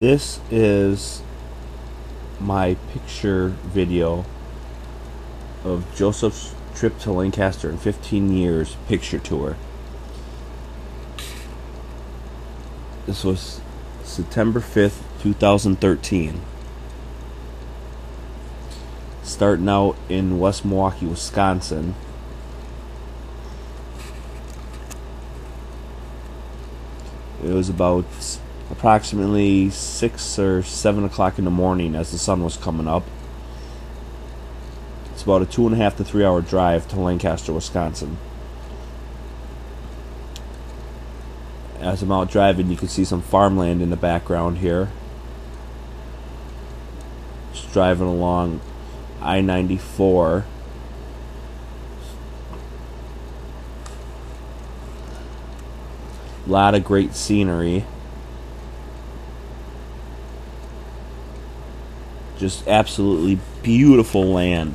This is my picture video of Joseph's trip to Lancaster in 15 years picture tour. This was September 5th, 2013. Starting out in West Milwaukee, Wisconsin. It was about approximately 6 or 7 o'clock in the morning as the sun was coming up. It's about a 2.5 to 3 hour drive to Lancaster, Wisconsin. As I'm out driving, you can see some farmland in the background here. Just driving along I-94. A lot of great scenery. Just absolutely beautiful land.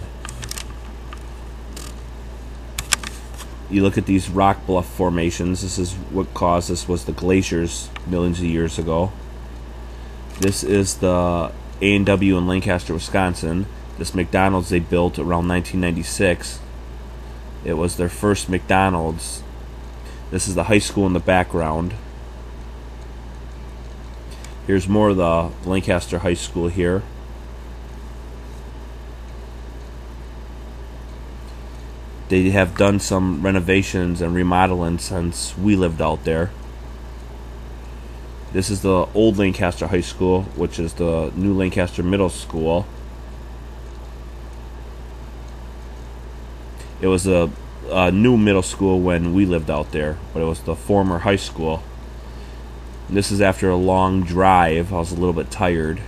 You look at these rock bluff formations. This is what caused this was the glaciers millions of years ago. This is the A&W in Lancaster, Wisconsin. This McDonald's they built around 1996. It was their first McDonald's. This is the high school in the background. Here's more of the Lancaster High School here. They have done some renovations and remodeling since we lived out there. This is the old Lancaster High School, which is the new Lancaster Middle School. It was a new middle school when we lived out there, but it was the former high school. And this is after a long drive. I was a little bit tired.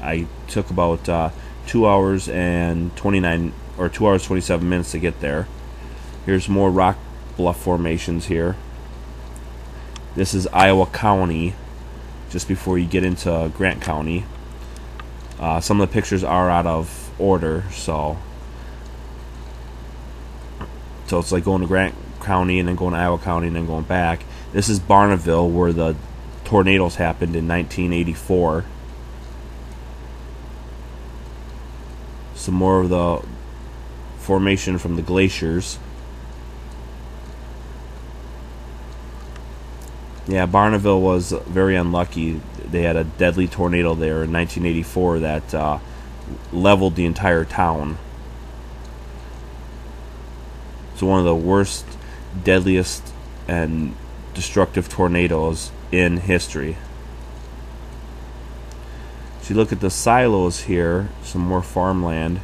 I took about 2 hours and 29 or 2 hours 27 minutes to get there. Here's more rock bluff formations here. This is Iowa County, just before you get into Grant County. Some of the pictures are out of order, so it's like going to Grant County and then going to Iowa County and then going back. This is Barneville, where the tornadoes happened in 1984. Some more of the formation from the glaciers. Yeah, Barneville was very unlucky. They had a deadly tornado there in 1984 that leveled the entire town. It's one of the worst, deadliest, and destructive tornadoes in history. So you look at the silos here, some more farmland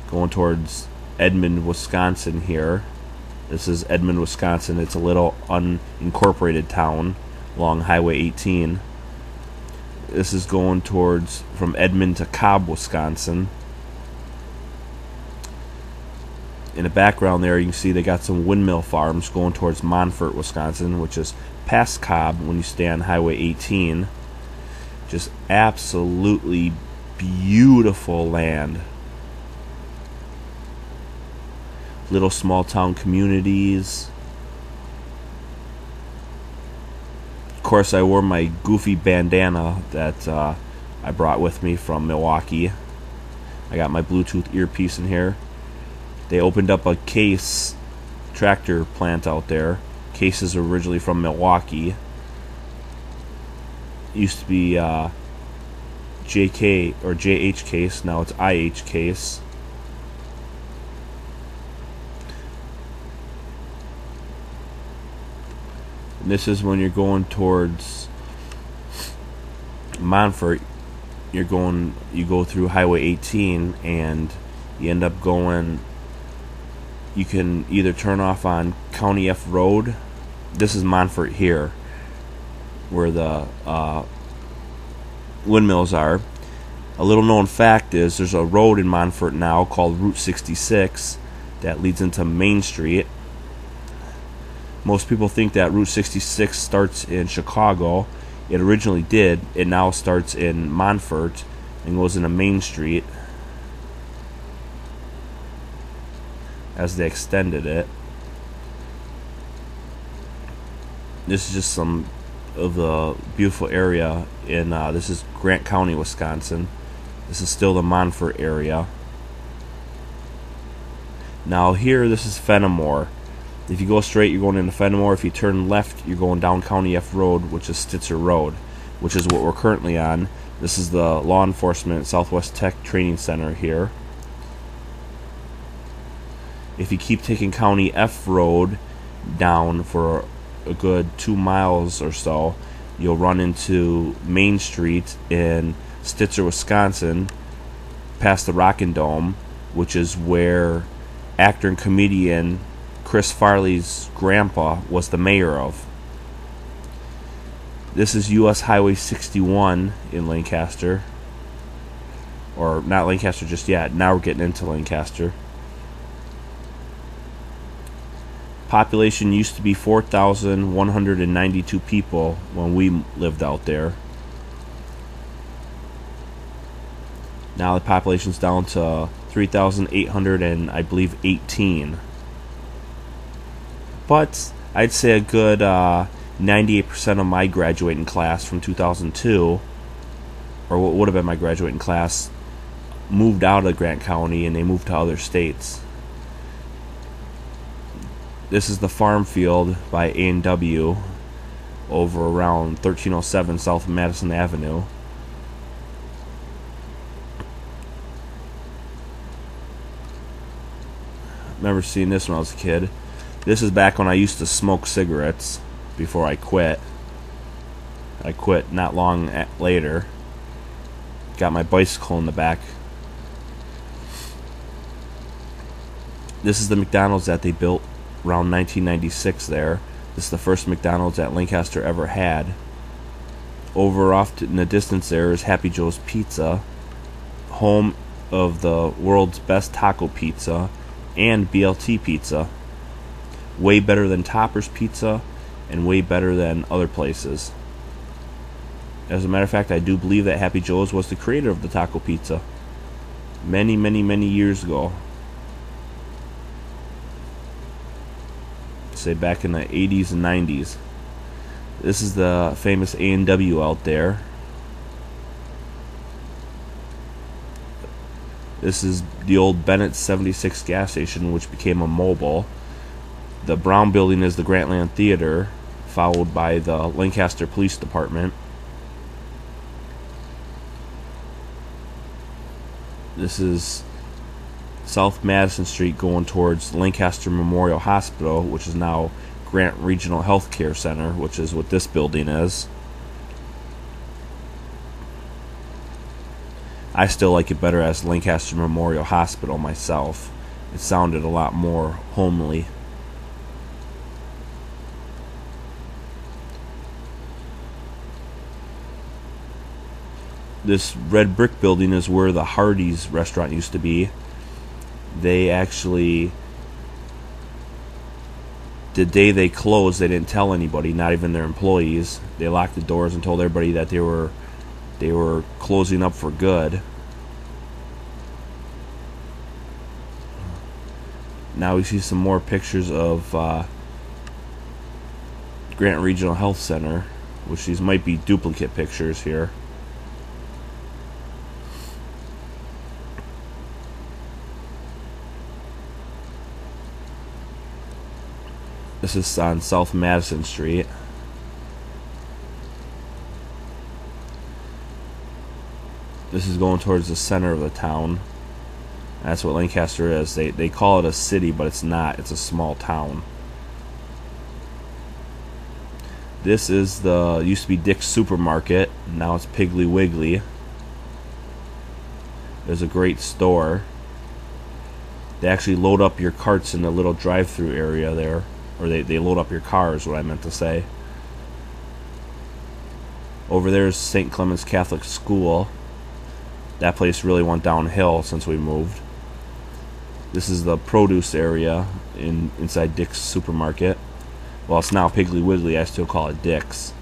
going towards Edmond, Wisconsin here. This is Edmond, Wisconsin. It's a little unincorporated town along Highway 18. This is going towards from Edmond to Cobb, Wisconsin. In the background there, you can see they got some windmill farms going towards Montfort, Wisconsin, which is past Cobb when you stay on Highway 18. Just absolutely beautiful land. Little small town communities. Of course, I wore my goofy bandana that I brought with me from Milwaukee. I got my Bluetooth earpiece in here. They opened up a Case tractor plant out there. Case is originally from Milwaukee. It used to be JK or JH Case. Now it's IH Case. And this is when you're going towards Montfort. You go through Highway 18 and you end up going. You can either turn off on County F Road. This is Montfort here, where the windmills are. A little known fact is there's a road in Montfort now called Route 66 that leads into Main Street. Most people think that Route 66 starts in Chicago. It originally did. It now starts in Montfort and goes into Main Street as they extended it. This is just some of the beautiful area in this is Grant County, Wisconsin. This is still the Montfort area. Now here, this is Fenimore. If you go straight, you're going into Fenimore. If you turn left, you're going down County F Road, which is Stitzer Road, which is what we're currently on. This is the Law Enforcement Southwest Tech Training Center here. If you keep taking County F Road down for a good 2 miles or so, you'll run into Main Street in Stitzer, Wisconsin, past the Rockin' Dome, which is where actor and comedian Chris Farley's grandpa was the mayor of. This is US Highway 61 in Lancaster. Or not Lancaster just yet. Now we're getting into Lancaster. Population used to be 4,192 people when we lived out there. Now the population's down to 3,800 and I believe 18. But I'd say a good 98% of my graduating class from 2002, or what would have been my graduating class, moved out of Grant County and they moved to other states. This is the farm field by A&W over around 1307 South Madison Avenue. Remember seeing this when I was a kid. This is back when I used to smoke cigarettes before I quit. I quit not long later. Got my bicycle in the back. This is the McDonald's that they built around 1996 there. This is the first McDonald's that Lancaster ever had. Over off in the distance there is Happy Joe's Pizza, home of the world's best taco pizza and BLT pizza. Way better than Topper's Pizza and way better than other places. As a matter of fact, I do believe that Happy Joe's was the creator of the taco pizza many, many, many years ago. Say back in the 80s and 90s. This is the famous A&W out there. This is the old Bennett 76 gas station, which became a Mobil. The brown building is the Grantland Theater, followed by the Lancaster Police Department. This is South Madison Street going towards Lancaster Memorial Hospital, which is now Grant Regional Health Care Center, which is what this building is. I still like it better as Lancaster Memorial Hospital myself. It sounded a lot more homely. This red brick building is where the Hardee's restaurant used to be. They actually, the day they closed, they didn't tell anybody, not even their employees. They locked the doors and told everybody that they were closing up for good. Now we see some more pictures of Grant Regional Health Center, which these might be duplicate pictures here. This is on South Madison Street. This is going towards the center of the town. That's what Lancaster is. They call it a city, but it's not. It's a small town. This is the used to be Dick's Supermarket. Now it's Piggly Wiggly. There's a great store. They actually load up your carts in the little drive-through area there. Or they load up your cars, what I meant to say. Over there is St. Clement's Catholic School. That place really went downhill since we moved. This is the produce area inside Dick's Supermarket. Well, it's now Piggly Wiggly. I still call it Dick's.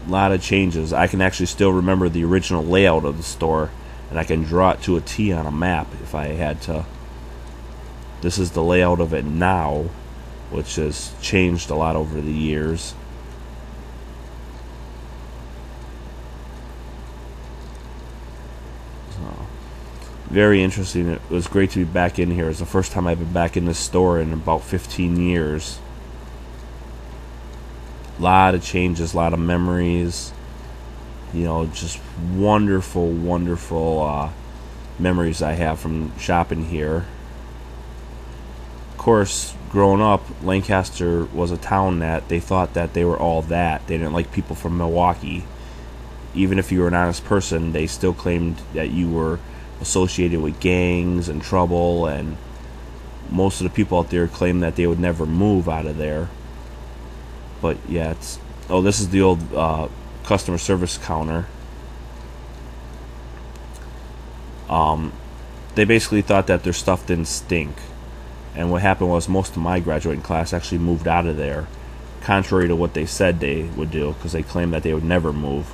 A lot of changes. I can actually still remember the original layout of the store, and I can draw it to a T on a map if I had to. This is the layout of it now. which has changed a lot over the years. So, very interesting. It was great to be back in here. It's the first time I've been back in this store in about 15 years. A lot of changes, a lot of memories. Just wonderful, wonderful memories I have from shopping here. Of course, growing up, Lancaster was a town that they thought that they were all that. They didn't like people from Milwaukee. Even if you were an honest person, they still claimed that you were associated with gangs and trouble, and most of the people out there claimed that they would never move out of there. But yeah, this is the old customer service counter. They basically thought that their stuff didn't stink. And what happened was most of my graduating class actually moved out of there, contrary to what they said they would do, because they claimed that they would never move.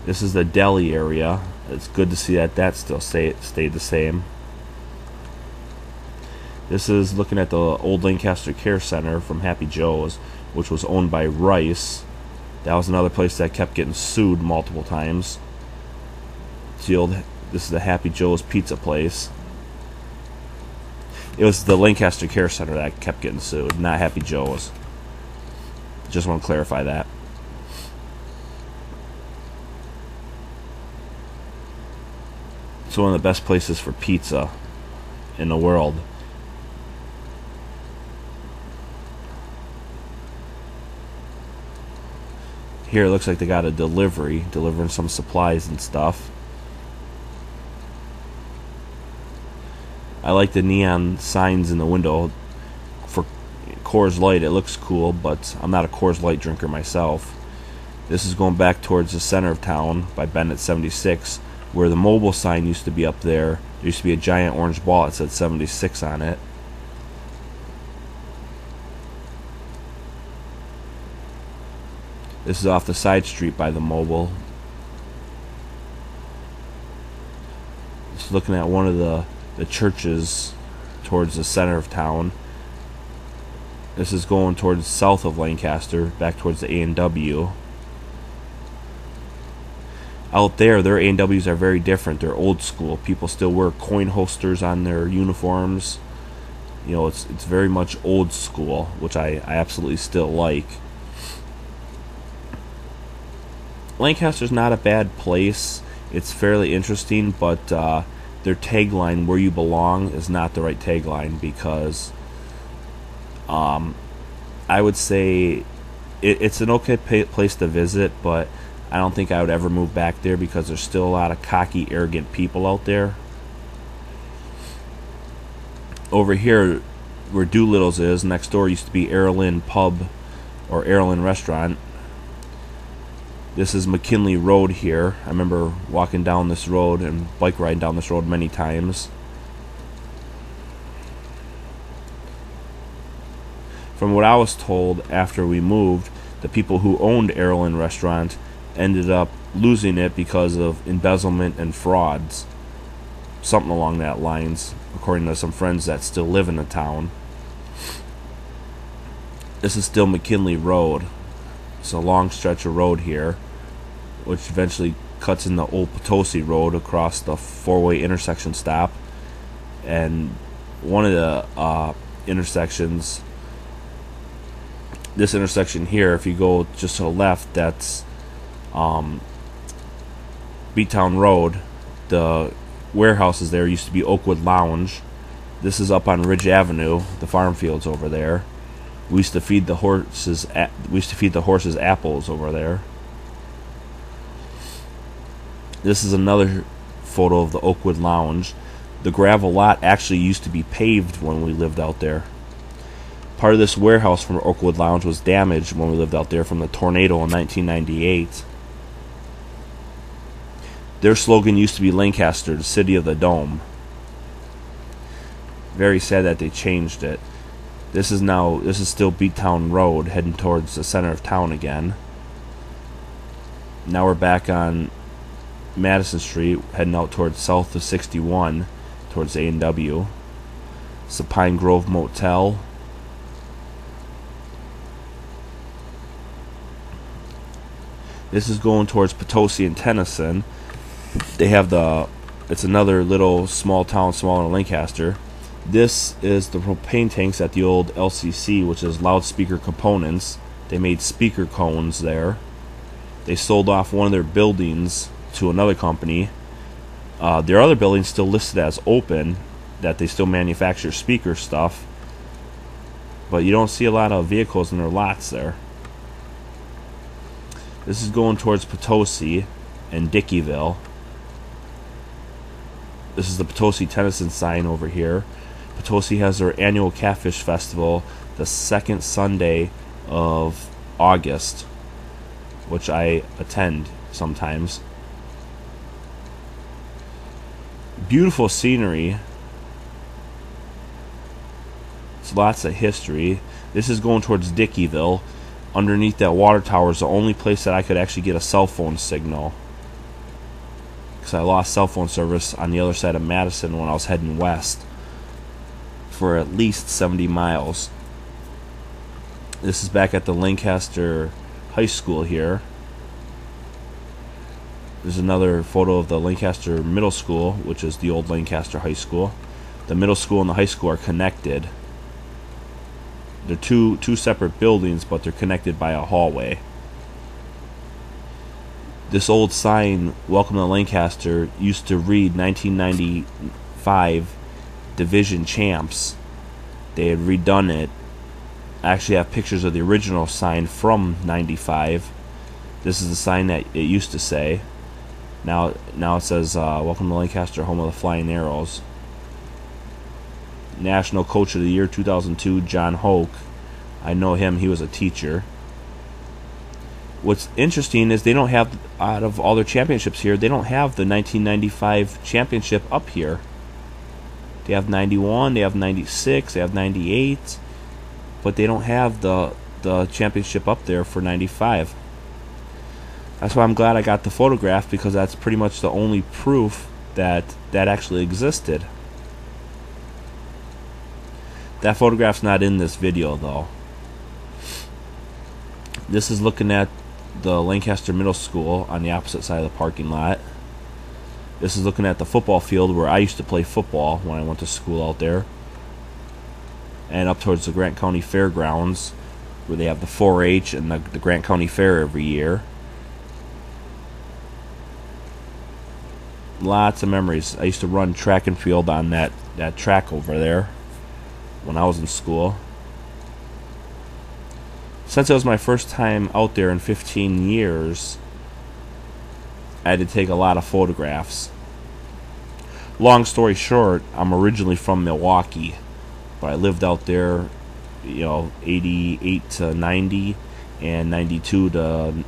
This is the deli area. It's good to see that still stayed the same. This is looking at the old Lancaster Care Center from Happy Joe's, which was owned by Rice. That was another place that kept getting sued multiple times. This is the Happy Joe's pizza place. It was the Lancaster Care Center that kept getting sued, not Happy Joe's. Just want to clarify that. It's one of the best places for pizza in the world. Here it looks like they got a delivering some supplies and stuff. I like the neon signs in the window for Coors Light. It looks cool, but I'm not a Coors Light drinker myself. This is going back towards the center of town by Bennett 76, where the mobile sign used to be up there. There used to be a giant orange ball that said 76 on it. This is off the side street by the mobile. Just looking at one of the churches towards the center of town. This is going towards south of Lancaster, back towards the A&W. Out there, their A&Ws are very different. They're old school. People still wear coin holsters on their uniforms. It's very much old school, which I absolutely still like. Lancaster's not a bad place. It's fairly interesting, but their tagline, "Where You Belong," is not the right tagline, because I would say it's an okay place to visit, but I don't think I would ever move back there because there's still a lot of cocky, arrogant people out there. Over here, where Doolittle's is, next door used to be Airlin Pub or Airlin Restaurant. This is McKinley Road here. I remember walking down this road and bike riding down this road many times. From what I was told, after we moved, the people who owned Airlin Restaurant ended up losing it because of embezzlement and frauds. Something along that lines, according to some friends that still live in the town. This is still McKinley Road. It's a long stretch of road here, which eventually cuts in the Old Potosi Road across the four-way intersection stop. And one of the intersections, this intersection here, if you go just to the left, that's Beatown Road. The warehouses there used to be Oakwood Lounge. This is up on Ridge Avenue, the farm fields over there. We used to feed the horses. Apples over there. This is another photo of the Oakwood Lounge. The gravel lot actually used to be paved when we lived out there. Part of this warehouse from Oakwood Lounge was damaged when we lived out there from the tornado in 1998. Their slogan used to be Lancaster, the city of the dome. Very sad that they changed it. This is still Beatown Road, heading towards the center of town again. Now we're back on Madison Street, heading out towards south of 61, towards A&W. It's the Pine Grove Motel. This is going towards Potosi and Tennyson. They have it's another little small town, smaller than Lancaster. This is the propane tanks at the old LCC, which is loudspeaker components. They made speaker cones there. They sold off one of their buildings to another company. Their other building's still listed as open, that they still manufacture speaker stuff. But you don't see a lot of vehicles in their lots there. This is going towards Potosi and Dickeyville. This is the Potosi Tennyson sign over here. Potosi has their annual Catfish Festival the second Sunday of August, which I attend sometimes. Beautiful scenery. It's lots of history. This is going towards Dickeyville. Underneath that water tower is the only place that I could actually get a cell phone signal, because I lost cell phone service on the other side of Madison when I was heading west for at least 70 miles. This is back at the Lancaster High School here. There's another photo of the Lancaster Middle School, which is the old Lancaster High School. The middle school and the high school are connected. They're two separate buildings, but they're connected by a hallway. This old sign, "Welcome to Lancaster," used to read 1995 Division Champs. They had redone it. I actually have pictures of the original sign from 95. This is the sign that it used to say. Now it says, "Welcome to Lancaster, home of the Flying Arrows." National Coach of the Year 2002, John Hoke. I know him, he was a teacher. What's interesting is they don't have, out of all their championships here, they don't have the 1995 championship up here. They have 91, they have 96, they have 98, but they don't have the championship up there for 95. That's why I'm glad I got the photograph, because that's pretty much the only proof that actually existed. That photograph's not in this video though. This is looking at the Lancaster Middle School on the opposite side of the parking lot. This is looking at the football field where I used to play football when I went to school out there. And up towards the Grant County Fairgrounds, where they have the 4-H and the Grant County Fair every year. Lots of memories. I used to run track and field on that track over there when I was in school. Since it was my first time out there in 15 years, I had to take a lot of photographs. Long story short, I'm originally from Milwaukee, but I lived out there, 88 to 90 and 92 to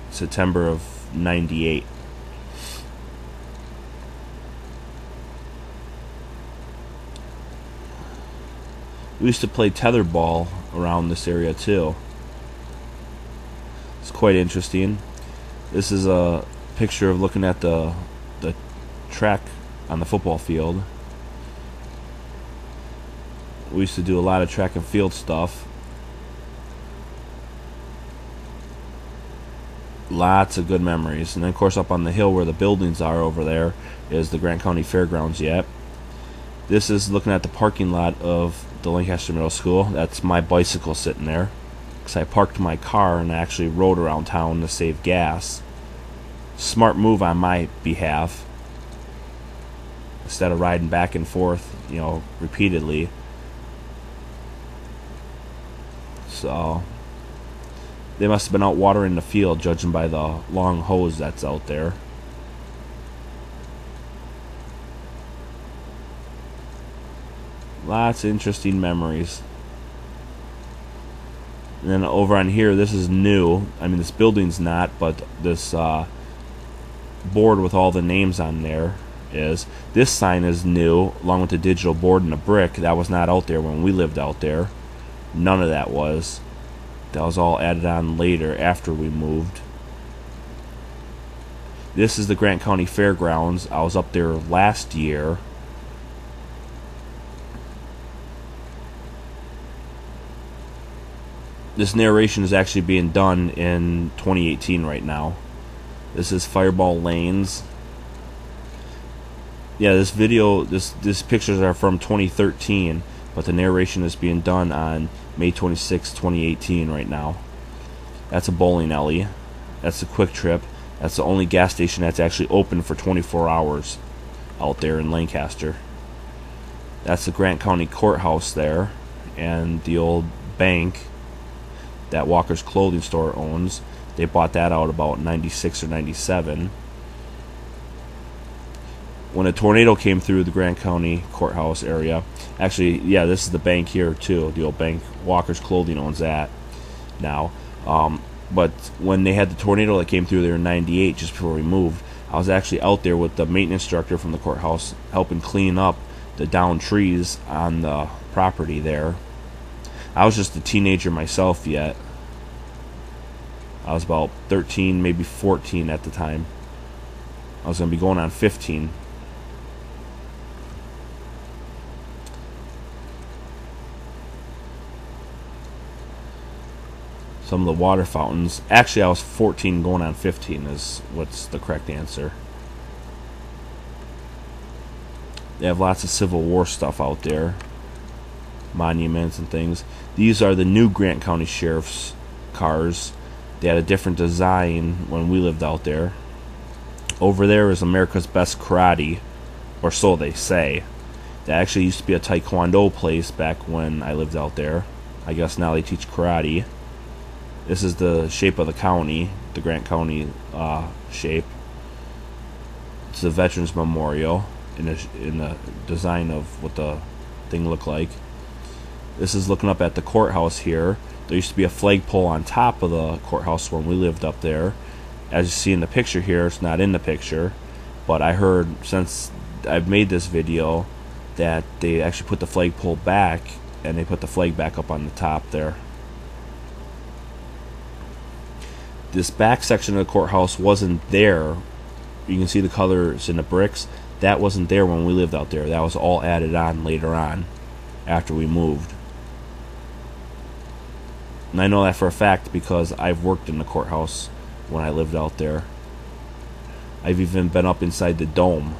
September of 98. We used to play tetherball around this area too. It's quite interesting. This is a picture of looking at the track on the football field. We used to do a lot of track and field stuff. Lots of good memories. And then of course up on the hill where the buildings are over there is the Grant County Fairgrounds yet. This is looking at the parking lot of the Lancaster Middle School. That's my bicycle sitting there, because I parked my car and I actually rode around town to save gas. Smart move on my behalf. Instead of riding back and forth, repeatedly. So they must have been out watering the field, judging by the long hose that's out there. Lots of interesting memories. And then over on here, this is new. I mean, this building's not, but this board with all the names on there is. This sign is new, along with the digital board and the brick. That was not out there when we lived out there. None of that was. That was all added on later, after we moved. This is the Grant County Fairgrounds. I was up there last year. This narration is actually being done in 2018 right now. This is Fireball Lanes. Yeah, this pictures are from 2013, but the narration is being done on May 26, 2018 right now. That's a bowling alley. That's a Quick Trip. That's the only gas station that's actually open for 24 hours out there in Lancaster. That's the Grant County Courthouse there, and the old bank that Walker's Clothing Store owns. They bought that out about 96 or 97. When a tornado came through the Grant County Courthouse area, actually, yeah, this is the bank here too. The old bank, Walker's Clothing owns that now. But when they had the tornado that came through there in 98, just before we moved, I was actually out there with the maintenance instructor from the courthouse helping clean up the downed trees on the property there. I was just a teenager myself yet. I was about 13, maybe 14 at the time. I was going to be going on 15. Some of the water fountains. Actually, I was 14 going on 15 is what's the correct answer. They have lots of Civil War stuff out there. Monuments and things. These are the new Grant County Sheriff's cars. They had a different design when we lived out there. Over there is America's Best Karate, or so they say. That actually used to be a Taekwondo place back when I lived out there. I guess now they teach karate. This is the shape of the county, the Grant County shape. It's the Veterans Memorial in the design of what the thing looked like. This is looking up at the courthouse here. There used to be a flagpole on top of the courthouse when we lived up there. As you see in the picture here, it's not in the picture, but I heard since I've made this video that they actually put the flagpole back and they put the flag back up on the top there. This back section of the courthouse wasn't there. You can see the colors in the bricks. That wasn't there when we lived out there. That was all added on later on after we moved. And I know that for a fact because I've worked in the courthouse when I lived out there. I've even been up inside the dome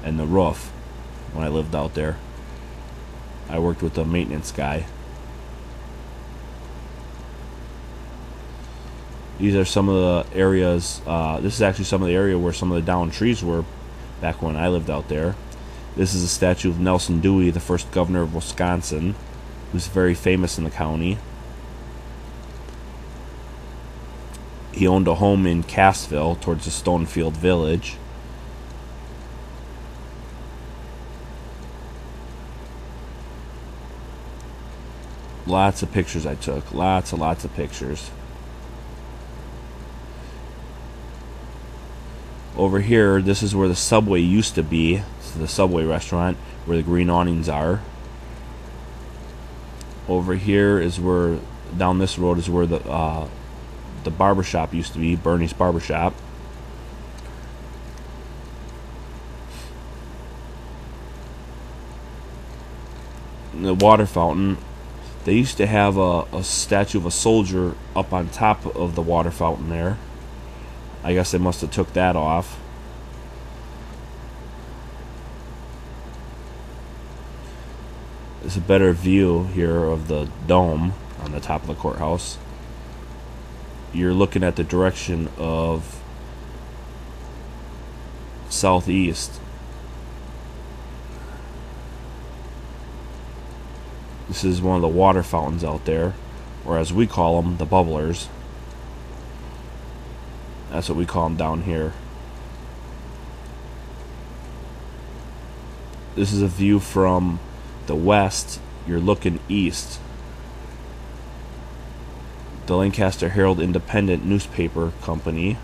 and the roof when I lived out there. I worked with the maintenance guy. These are some of the areas. This is actually some of the area where some of the downed trees were back when I lived out there. This is a statue of Nelson Dewey, the first governor of Wisconsin, who's very famous in the county. He owned a home in Cassville towards the Stonefield Village. Lots of pictures I took. Lots of pictures. Over here, this is where the Subway used to be. This is the Subway restaurant where the green awnings are. Over here is where, down this road is where the barbershop used to be, Bernie's Barbershop. And the water fountain, they used to have a statue of a soldier up on top of the water fountain there. I guess they must have took that off. There's a better view here of the dome on the top of the courthouse. You're looking at the direction of southeast. This is one of the water fountains out there, or as we call them, the bubblers. That's what we call them down here. This is a view from the west. You're looking east. The Lancaster Herald Independent newspaper company.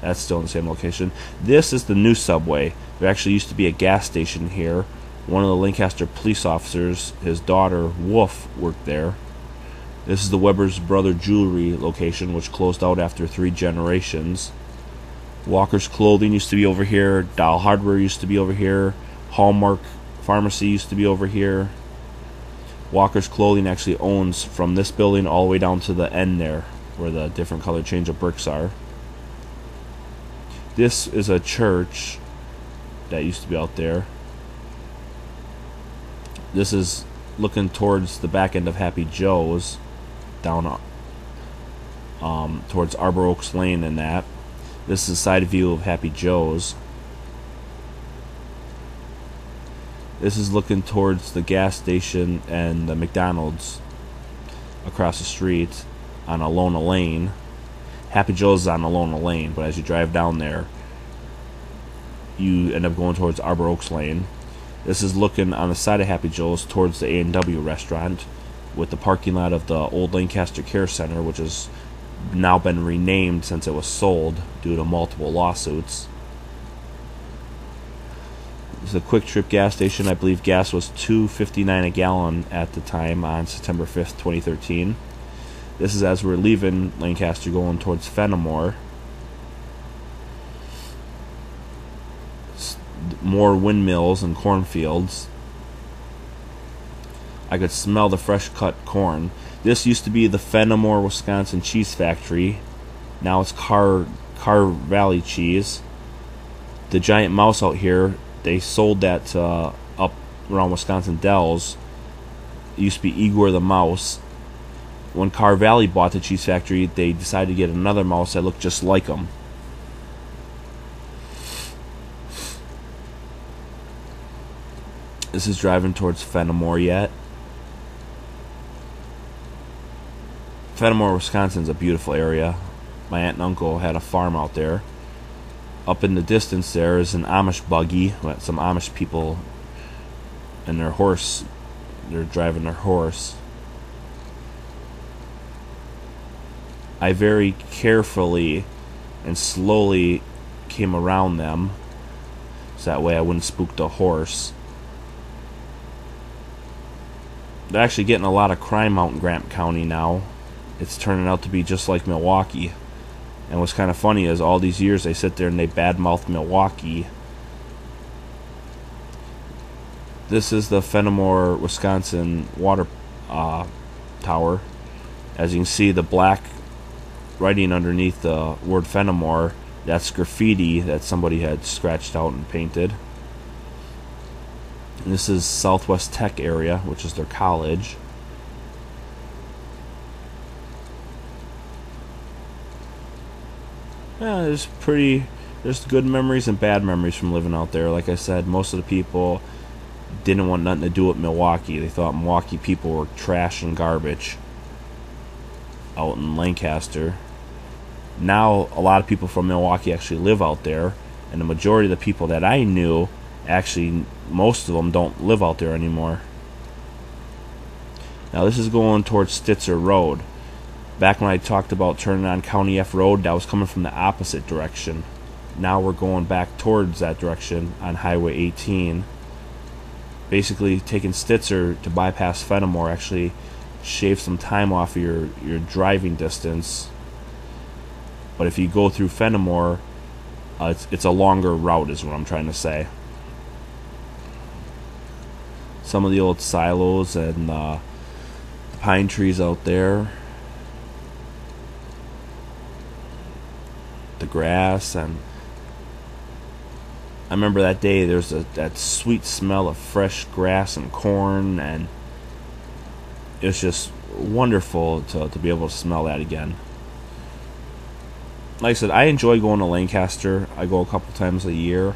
That's still in the same location. This is the new Subway. There actually used to be a gas station here. One of the Lancaster police officers, his daughter Wolf, worked there. This is the Weber's Brother Jewelry location, which closed out after 3 generations. Walker's Clothing used to be over here. Doll Hardware used to be over here. Hallmark Pharmacy used to be over here. Walker's Clothing actually owns from this building all the way down to the end there, where the different color change of bricks are. This is a church that used to be out there. This is looking towards the back end of Happy Joe's, down towards Arbor Oaks Lane and that. This is a side view of Happy Joe's. This is looking towards the gas station and the McDonald's across the street on Alona Lane. Happy Joe's is on Alona Lane, but as you drive down there, you end up going towards Arbor Oaks Lane. This is looking on the side of Happy Joe's towards the A&W restaurant, with the parking lot of the old Lancaster Care Center, which has now been renamed since it was sold due to multiple lawsuits. This is a Quick Trip gas station. I believe gas was $2.59 a gallon at the time on September 5th, 2013. This is as we're leaving Lancaster going towards Fenimore. More windmills and cornfields. I could smell the fresh cut corn. This used to be the Fenimore, Wisconsin cheese factory. Now it's Car Valley Cheese. The giant mouse out here, they sold that up around Wisconsin Dells. It used to be Igor the Mouse. When Car Valley bought the cheese factory, they decided to get another mouse that looked just like him. This is driving towards Fenimore yet. Fenimore, Wisconsin is a beautiful area. My aunt and uncle had a farm out there. Up in the distance there is an Amish buggy with some Amish people and their horse. They're driving their horse. I very carefully and slowly came around them, so that way I wouldn't spook the horse. They're actually getting a lot of crime out in Grant County now. It's turning out to be just like Milwaukee. And what's kind of funny is all these years they sit there and they badmouth Milwaukee. This is the Fenimore, Wisconsin water tower. As you can see, the black writing underneath the word Fenimore, that's graffiti that somebody had scratched out and painted. And this is Southwest Tech area, which is their college. Yeah, there's good memories and bad memories from living out there. Like I said, most of the people didn't want nothing to do with Milwaukee. They thought Milwaukee people were trash and garbage out in Lancaster. Now, a lot of people from Milwaukee actually live out there, and the majority of the people that I knew, actually, most of them don't live out there anymore. Now, this is going towards Stitzer Road. Back when I talked about turning on County F Road, that was coming from the opposite direction. Now we're going back towards that direction on Highway 18. Basically, taking Stitzer to bypass Fenimore actually shaves some time off of your driving distance. But if you go through Fenimore, it's a longer route, is what I'm trying to say. Some of the old silos and pine trees out there. The grass, and I remember that day there's that sweet smell of fresh grass and corn, and it was just wonderful to be able to smell that again. Like I said, I enjoy going to Lancaster. I go a couple times a year,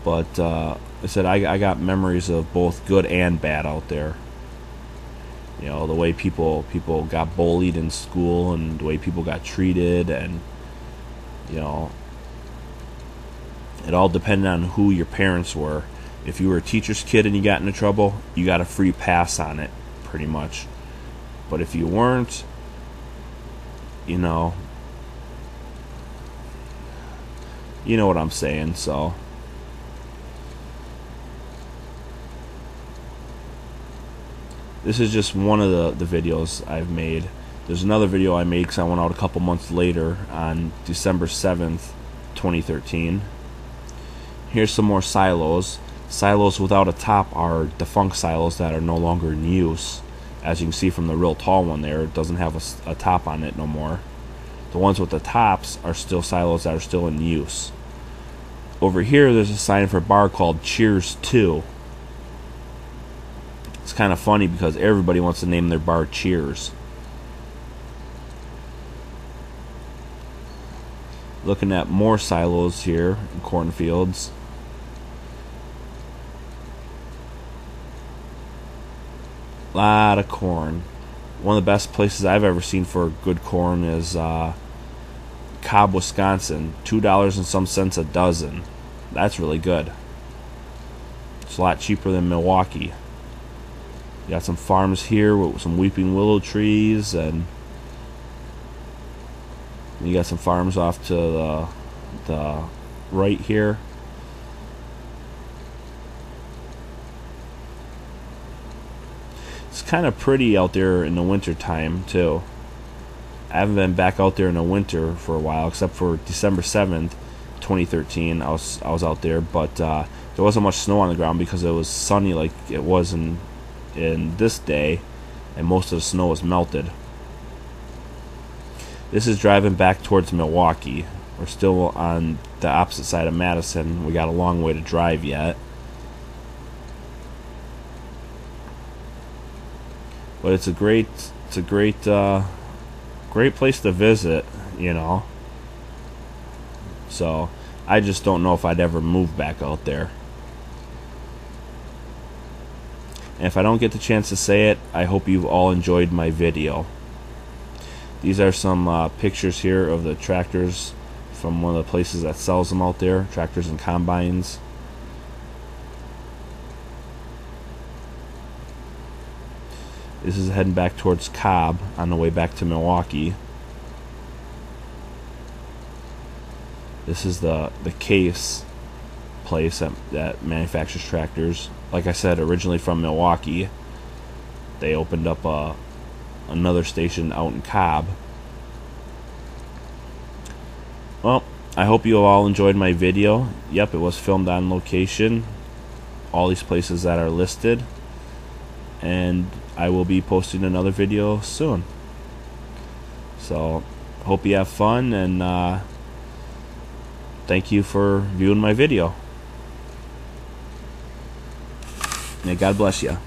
but I said I got memories of both good and bad out there. You know, the way people got bullied in school, and the way people got treated, and you know, it all depended on who your parents were. If you were a teacher's kid and you got into trouble, you got a free pass on it, pretty much. But if you weren't, you know what I'm saying. So this is just one of the videos I've made. There's another video I made because I went out a couple months later on December 7th, 2013. Here's some more silos. Silos without a top are defunct silos that are no longer in use. As you can see from the real tall one there, it doesn't have a top on it no more. The ones with the tops are still silos that are still in use. Over here, there's a sign for a bar called Cheers 2. It's kind of funny because everybody wants to name their bar Cheers. Looking at more silos here in cornfields. Lot of corn. One of the best places I've ever seen for good corn is Cobb, Wisconsin. $2 and some cents a dozen. That's really good. It's a lot cheaper than Milwaukee. You got some farms here with some weeping willow trees, and you got some farms off to the right here. It's kind of pretty out there in the winter time too. I haven't been back out there in the winter for a while, except for December 7th, 2013. I was out there, but there wasn't much snow on the ground because it was sunny like it was in this day, and most of the snow was melted. This is driving back towards Milwaukee. We're still on the opposite side of Madison. We got a long way to drive yet. But it's a great place to visit, you know. So I just don't know if I'd ever move back out there. And if I don't get the chance to say it, I hope you've all enjoyed my video. These are some pictures here of the tractors from one of the places that sells them out there, tractors and combines. This is heading back towards Cobb on the way back to Milwaukee. This is the Case place that manufactures tractors. Like I said, originally from Milwaukee. They opened up another station out in Cobb. Well, I hope you all enjoyed my video. Yep, it was filmed on location. All these places that are listed. And I will be posting another video soon. So, hope you have fun, and thank you for viewing my video. May God bless you.